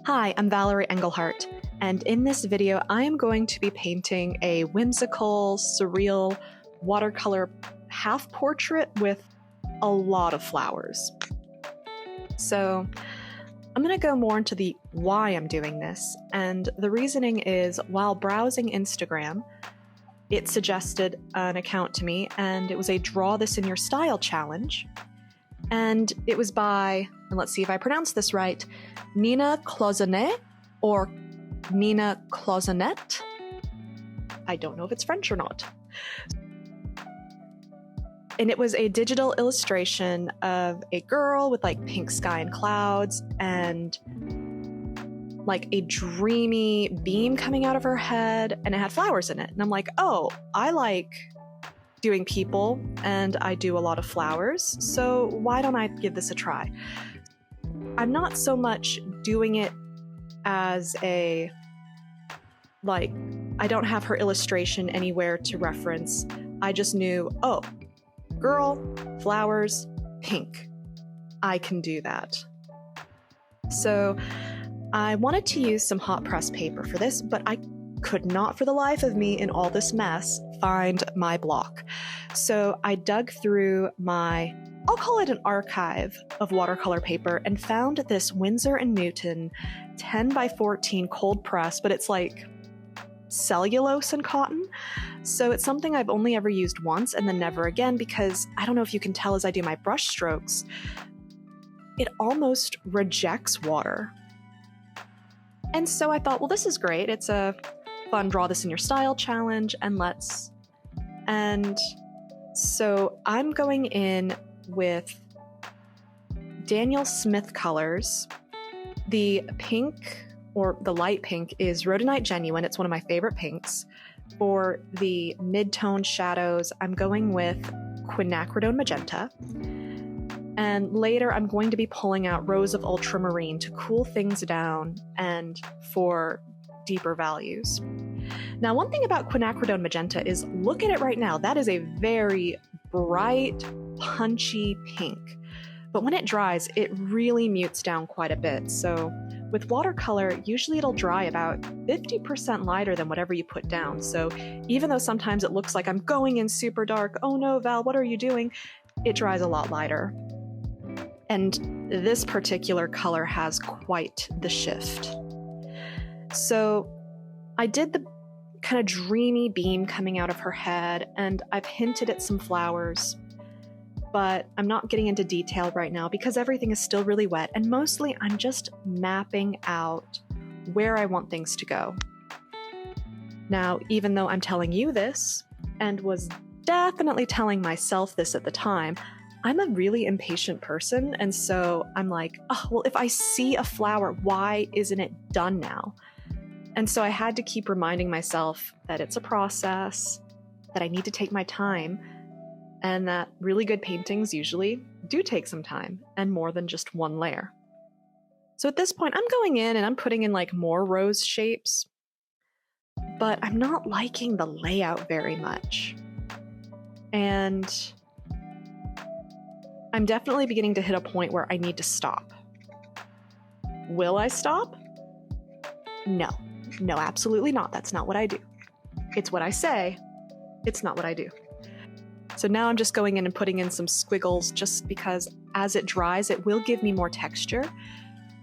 Hi, I'm Valerie Engelhart, and in this video I am going to be painting a whimsical, surreal watercolor half portrait with a lot of flowers. So I'm going to go more into the why I'm doing this, and the reasoning is while browsing Instagram, it suggested an account to me, and it was a Draw This in Your Style challenge. And it was by, and let's see if I pronounce this right, Nina Cloisonnet or Nina Cloisonnet. I don't know if it's French or not. And it was a digital illustration of a girl with like pink sky and clouds and like a dreamy beam coming out of her head, and it had flowers in it. And I'm like, oh, I like doing people and I do a lot of flowers, so why don't I give this a try? I'm not so much doing it as a, like, I don't have her illustration anywhere to reference. I just knew, oh, girl, flowers, pink. I can do that. So I wanted to use some hot press paper for this, but I could not for the life of me in all this mess find my block. So I dug through my, I'll call it an archive of watercolor paper, and found this Winsor & Newton 10 by 14 cold press, but it's like cellulose and cotton. So it's something I've only ever used once and then never again, because I don't know if you can tell as I do my brush strokes, it almost rejects water. And so I thought, well, this is great. It's a fun Draw This in Your Style challenge, and so I'm going in with Daniel Smith colors. The pink, or the light pink, is Rhodonite Genuine. It's one of my favorite pinks. For the mid-tone shadows, I'm going with Quinacridone Magenta. And later I'm going to be pulling out Rose of Ultramarine to cool things down and for deeper values. Now, one thing about Quinacridone Magenta is, look at it right now. That is a very bright, punchy pink. But when it dries, it really mutes down quite a bit. So with watercolor, usually it'll dry about 50% lighter than whatever you put down. So even though sometimes it looks like I'm going in super dark, oh no, Val, what are you doing? It dries a lot lighter. And this particular color has quite the shift. So I did the kind of dreamy beam coming out of her head, and I've hinted at some flowers, but I'm not getting into detail right now because everything is still really wet, and mostly I'm just mapping out where I want things to go. Now, even though I'm telling you this, and was definitely telling myself this at the time, I'm a really impatient person, and so I'm like, oh, well, if I see a flower, why isn't it done now? And so I had to keep reminding myself that it's a process, that I need to take my time, and that really good paintings usually do take some time and more than just one layer. So at this point, I'm going in and I'm putting in like more rose shapes, but I'm not liking the layout very much. And I'm definitely beginning to hit a point where I need to stop. Will I stop? No. No, absolutely not. That's not what I do. It's what I say. It's not what I do. So now I'm just going in and putting in some squiggles just because as it dries, it will give me more texture.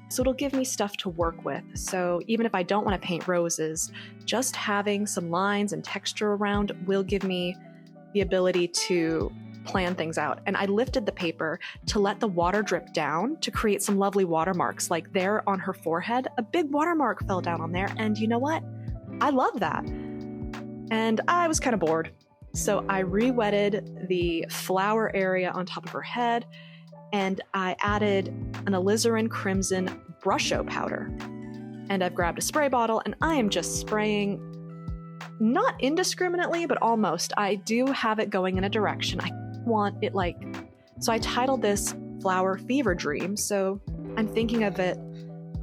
So it'll give me stuff to work with. So even if I don't want to paint roses, just having some lines and texture around will give me the ability to plan things out. And I lifted the paper to let the water drip down to create some lovely watermarks. Like there on her forehead, a big watermark fell down on there. And you know what? I love that. And I was kind of bored. So I re-wetted the flower area on top of her head, and I added an alizarin crimson brush-o powder. And I've grabbed a spray bottle, and I am just spraying, not indiscriminately, but almost. I do have it going in a direction. I want it like, so I titled this Flower Fever Dream. So I'm thinking of it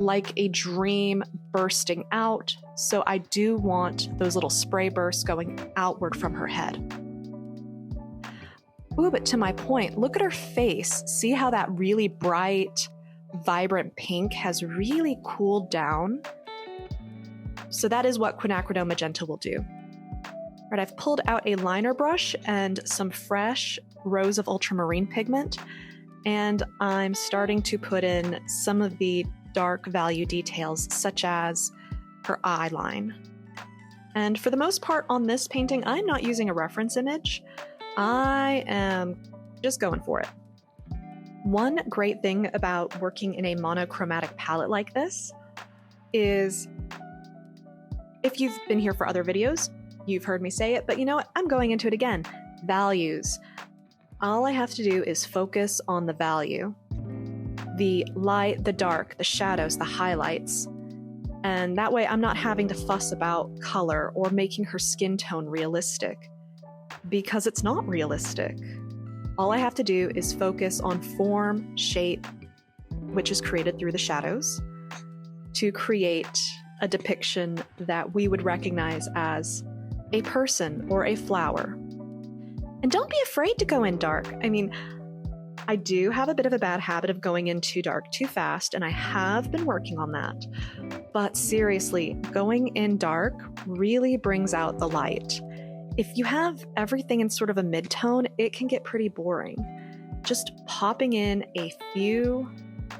like a dream bursting out. So I do want those little spray bursts going outward from her head. Ooh, but to my point, look at her face. See how that really bright, vibrant pink has really cooled down. So that is what quinacridone magenta will do. Right, I've pulled out a liner brush and some fresh Rose of Ultramarine pigment, and I'm starting to put in some of the dark value details, such as her eye line. And for the most part on this painting, I'm not using a reference image. I am just going for it. One great thing about working in a monochromatic palette like this is, if you've been here for other videos, you've heard me say it, but you know what? I'm going into it again. Values. All I have to do is focus on the value. The light, the dark, the shadows, the highlights. And that way I'm not having to fuss about color or making her skin tone realistic, because it's not realistic. All I have to do is focus on form, shape, which is created through the shadows, to create a depiction that we would recognize as a person or a flower. And don't be afraid to go in dark. I mean, I do have a bit of a bad habit of going in too dark too fast, and I have been working on that. But seriously, going in dark really brings out the light. If you have everything in sort of a mid-tone, it can get pretty boring. Just popping in a few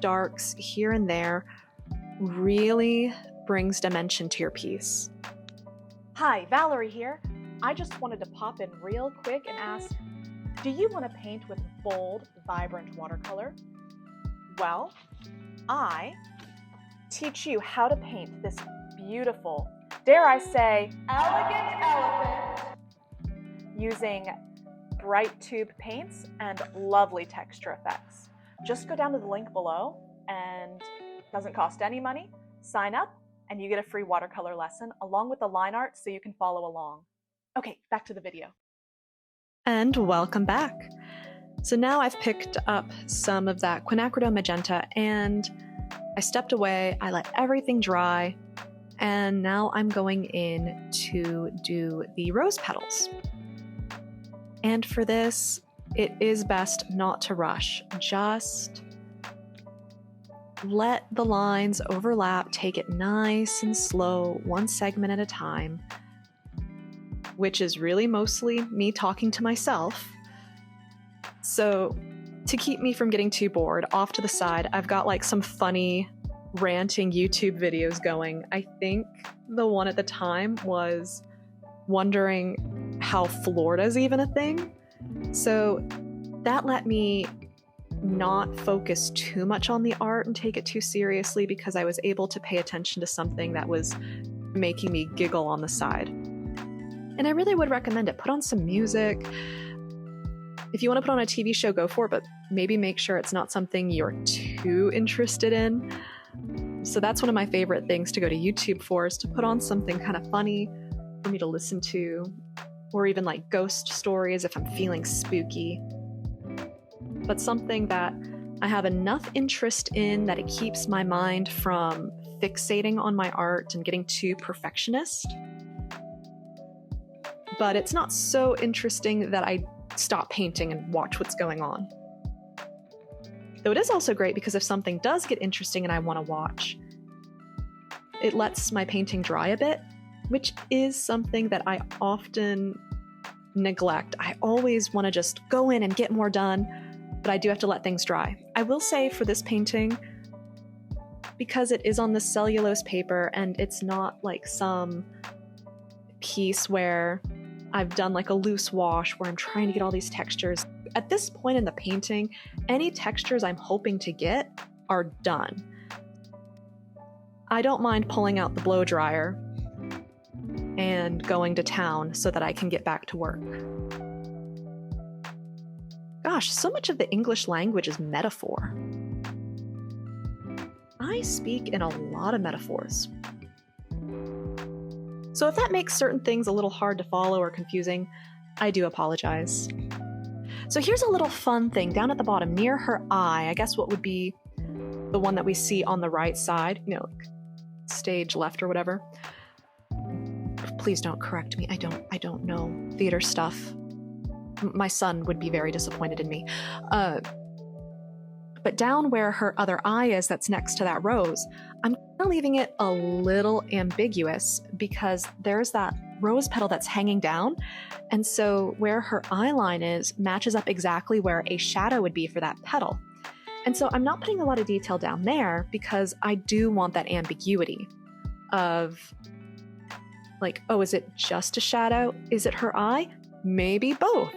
darks here and there really brings dimension to your piece. Hi, Valerie here. I just wanted to pop in real quick and ask, do you want to paint with bold, vibrant watercolor? Well, I teach you how to paint this beautiful, dare I say, elegant elephant using bright tube paints and lovely texture effects. Just go down to the link below, and it doesn't cost any money. Sign up and you get a free watercolor lesson along with the line art so you can follow along. Okay, back to the video. And welcome back. So now I've picked up some of that quinacridone magenta and I stepped away, I let everything dry, and now I'm going in to do the rose petals. And for this, it is best not to rush. Just let the lines overlap, take it nice and slow, one segment at a time, which is really mostly me talking to myself. So to keep me from getting too bored, off to the side, I've got like some funny ranting YouTube videos going. I think the one at the time was wondering how Florida's even a thing. So that let me not focus too much on the art and take it too seriously, because I was able to pay attention to something that was making me giggle on the side. And I really would recommend it. Put on some music. If you want to put on a TV show, go for it, but maybe make sure it's not something you're too interested in. So that's one of my favorite things to go to YouTube for, is to put on something kind of funny for me to listen to, or even like ghost stories if I'm feeling spooky. But something that I have enough interest in that it keeps my mind from fixating on my art and getting too perfectionist. But it's not so interesting that I stop painting and watch what's going on. Though it is also great because if something does get interesting and I want to watch, it lets my painting dry a bit, which is something that I often neglect. I always want to just go in and get more done, but I do have to let things dry. I will say for this painting, because it is on this cellulose paper and it's not like some piece where I've done like a loose wash where I'm trying to get all these textures. At this point in the painting, any textures I'm hoping to get are done. I don't mind pulling out the blow dryer and going to town so that I can get back to work. Gosh, so much of the English language is metaphor. I speak in a lot of metaphors. So if that makes certain things a little hard to follow or confusing, I do apologize. So here's a little fun thing down at the bottom near her eye. I guess what would be the one that we see on the right side, you know, like stage left or whatever. Please don't correct me. I don't know theater stuff. My son would be very disappointed in me. But down where her other eye is that's next to that rose, I'm kind of leaving it a little ambiguous because there's that rose petal that's hanging down. And so where her eye line is matches up exactly where a shadow would be for that petal. And so I'm not putting a lot of detail down there because I do want that ambiguity of like, oh, is it just a shadow? Is it her eye? Maybe both.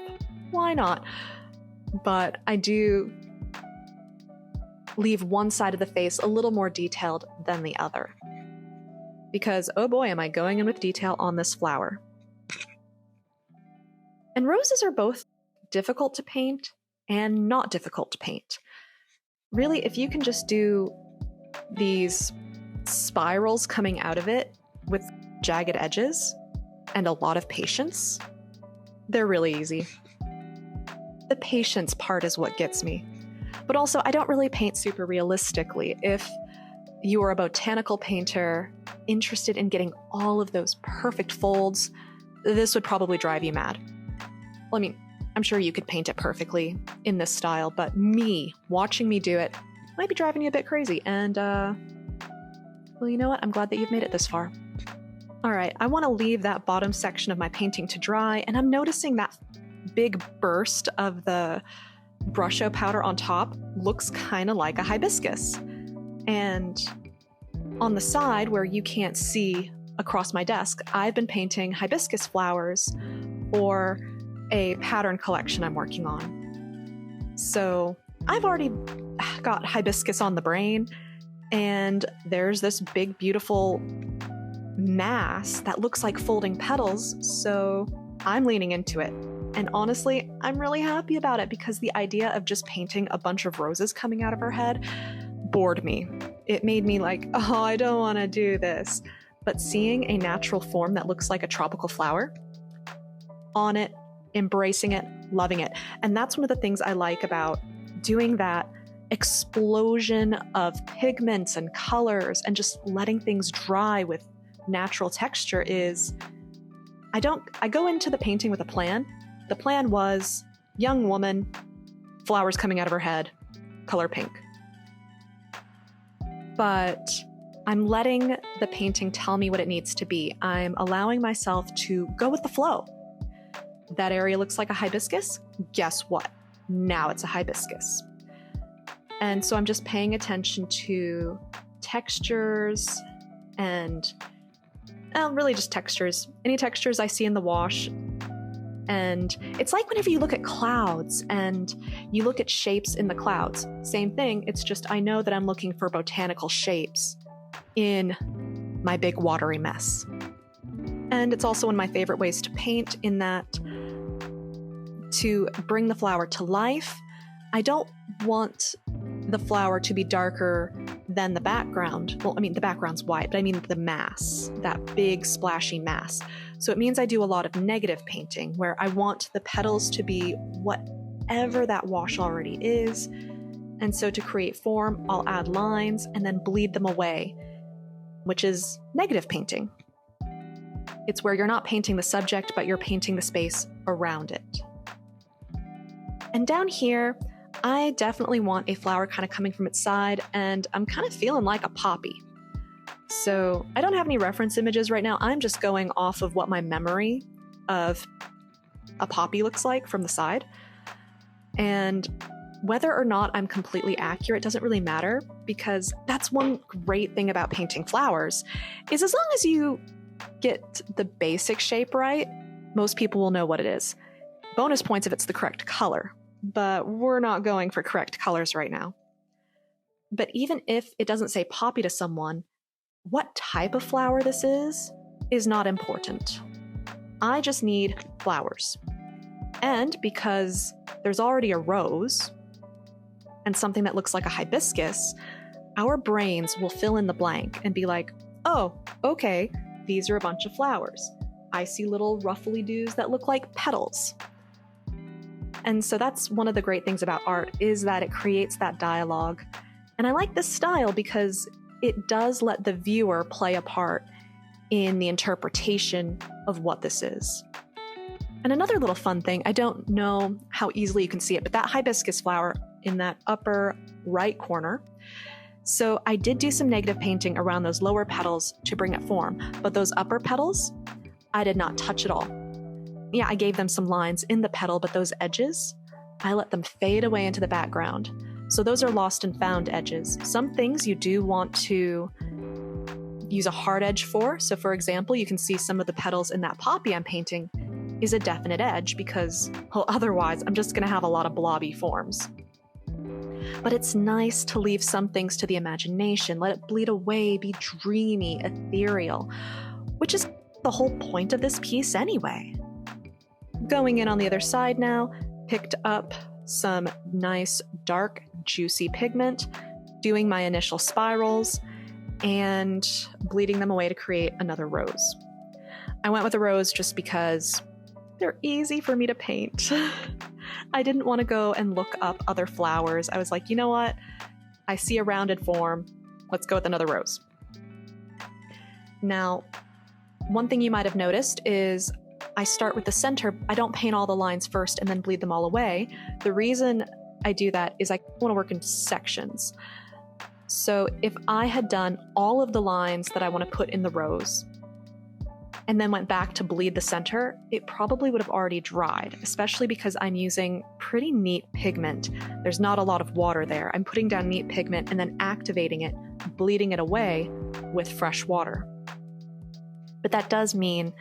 Why not? But I do leave one side of the face a little more detailed than the other. Because, oh boy, am I going in with detail on this flower. And roses are both difficult to paint and not difficult to paint. Really, if you can just do these spirals coming out of it with jagged edges and a lot of patience, they're really easy. The patience part is what gets me. But also, I don't really paint super realistically. If you are a botanical painter interested in getting all of those perfect folds, this would probably drive you mad. Well, I mean, I'm sure you could paint it perfectly in this style, but watching me do it might be driving you a bit crazy. And, well, you know what? I'm glad that you've made it this far. All right, I want to leave that bottom section of my painting to dry, and I'm noticing that big burst of the Brusho powder on top looks kind of like a hibiscus. And on the side where you can't see across my desk, I've been painting hibiscus flowers for a pattern collection I'm working on. So I've already got hibiscus on the brain, and there's this big, beautiful mass that looks like folding petals, so I'm leaning into it. And honestly, I'm really happy about it because the idea of just painting a bunch of roses coming out of her head bored me. It made me like, oh, I don't want to do this. But seeing a natural form that looks like a tropical flower on it, embracing it, loving it. And that's one of the things I like about doing that explosion of pigments and colors and just letting things dry with natural texture is I go into the painting with a plan. The plan was young woman, flowers coming out of her head, color pink. But I'm letting the painting tell me what it needs to be. I'm allowing myself to go with the flow. That area looks like a hibiscus. Guess what? Now it's a hibiscus. And so I'm just paying attention to textures and really just textures. Any textures I see in the wash. And it's like whenever you look at clouds and you look at shapes in the clouds. Same thing, it's just I know that I'm looking for botanical shapes in my big watery mess. And it's also one of my favorite ways to paint in that to bring the flower to life, I don't want the flower to be darker than the background. Well, I mean, the background's white, but I mean the mass, that big splashy mass. So it means I do a lot of negative painting where I want the petals to be whatever that wash already is. And so to create form, I'll add lines and then bleed them away, which is negative painting. It's where you're not painting the subject, but you're painting the space around it. And down here, I definitely want a flower kind of coming from its side, and I'm kind of feeling like a poppy. So I don't have any reference images right now. I'm just going off of what my memory of a poppy looks like from the side. And whether or not I'm completely accurate doesn't really matter, because that's one great thing about painting flowers, is as long as you get the basic shape right, most people will know what it is. Bonus points if it's the correct color. But we're not going for correct colors right now. But even if it doesn't say poppy to someone, what type of flower this is not important. I just need flowers. And because there's already a rose and something that looks like a hibiscus, our brains will fill in the blank and be like, oh, okay, these are a bunch of flowers. I see little ruffly-doos that look like petals. And so that's one of the great things about art, is that it creates that dialogue. And I like this style because it does let the viewer play a part in the interpretation of what this is. And another little fun thing, I don't know how easily you can see it, but that hibiscus flower, in that upper right corner. So I did do some negative painting around those lower petals to bring it form, but those upper petals, I did not touch at all. Yeah, I gave them some lines in the petal, but those edges, I let them fade away into the background. So those are lost and found edges. Some things you do want to use a hard edge for. So for example, you can see some of the petals in that poppy I'm painting is a definite edge because, well, otherwise I'm just gonna have a lot of blobby forms. But it's nice to leave some things to the imagination, let it bleed away, be dreamy, ethereal, which is the whole point of this piece anyway. Going in on the other side now, picked up some nice dark juicy pigment, doing my initial spirals, and bleeding them away to create another rose. I went with a rose just because they're easy for me to paint. I didn't want to go and look up other flowers. I was like, you know what? I see a rounded form. Let's go with another rose. Now, one thing you might have noticed is I start with the center. I don't paint all the lines first and then bleed them all away. The reason I do that is I want to work in sections. So if I had done all of the lines that I want to put in the rose and then went back to bleed the center, it probably would have already dried, especially because I'm using pretty neat pigment. There's not a lot of water there. I'm putting down neat pigment and then activating it, bleeding it away with fresh water. But that does mean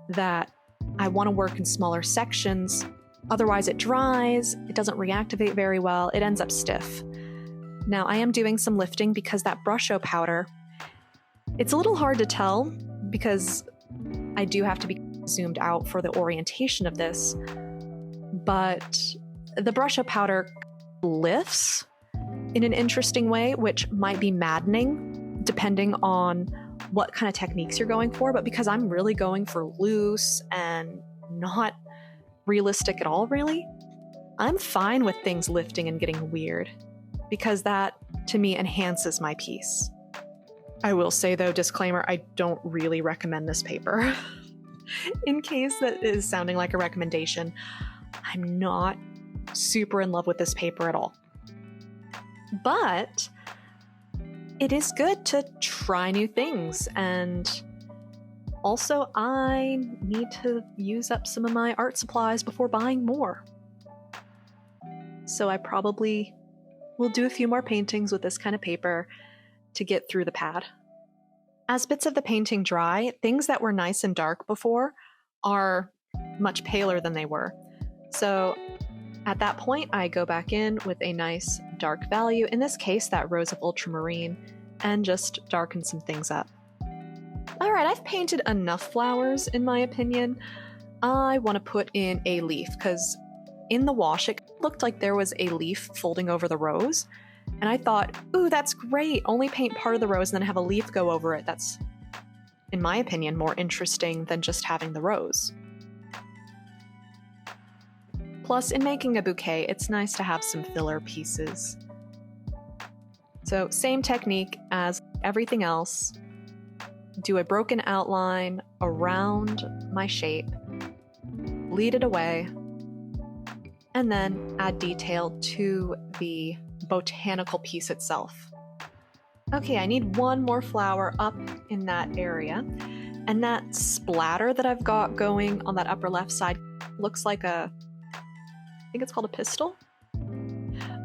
that I want to work in smaller sections. Otherwise it dries, it doesn't reactivate very well, it ends up stiff. Now I am doing some lifting because that Brusho powder, it's a little hard to tell because I do have to be zoomed out for the orientation of this, but the Brusho powder lifts in an interesting way, which might be maddening depending on what kind of techniques you're going for, but because I'm really going for loose and not realistic at all, really, I'm fine with things lifting and getting weird because that, to me, enhances my piece. I will say, though, disclaimer, I don't really recommend this paper. In case that is sounding like a recommendation, I'm not super in love with this paper at all. But it is good to try new things, and also I need to use up some of my art supplies before buying more. So I probably will do a few more paintings with this kind of paper to get through the pad. As bits of the painting dry, things that were nice and dark before are much paler than they were. So at that point, I go back in with a nice dark value, in this case, that Rose of Ultramarine, and just darken some things up. All right, I've painted enough flowers, in my opinion. I want to put in a leaf, because in the wash, it looked like there was a leaf folding over the rose. And I thought, ooh, that's great. Only paint part of the rose and then have a leaf go over it. That's, in my opinion, more interesting than just having the rose. Plus, in making a bouquet, it's nice to have some filler pieces. So, same technique as everything else. Do a broken outline around my shape, bleed it away, and then add detail to the botanical piece itself. Okay, I need one more flower up in that area, and that splatter that I've got going on that upper left side looks like I think it's called a pistil,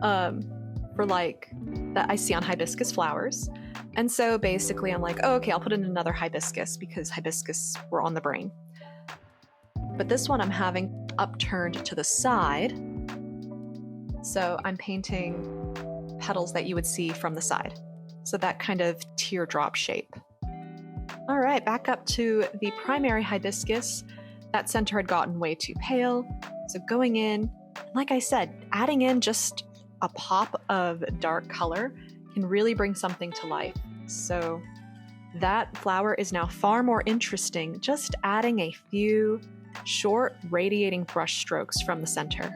for like that I see on hibiscus flowers. And so basically I'm like, oh, okay, I'll put in another hibiscus because hibiscus were on the brain. But this one I'm having upturned to the side. So I'm painting petals that you would see from the side. So that kind of teardrop shape. All right, back up to the primary hibiscus. That center had gotten way too pale. So going in, like I said, adding in just a pop of dark color can really bring something to life. So that flower is now far more interesting, just adding a few short radiating brush strokes from the center.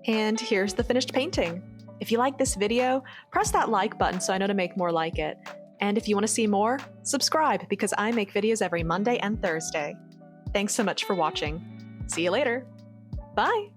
And here's the finished painting. If you like this video, press that like button so I know to make more like it. And if you want to see more, subscribe because I make videos every Monday and Thursday. Thanks so much for watching. See you later. Bye.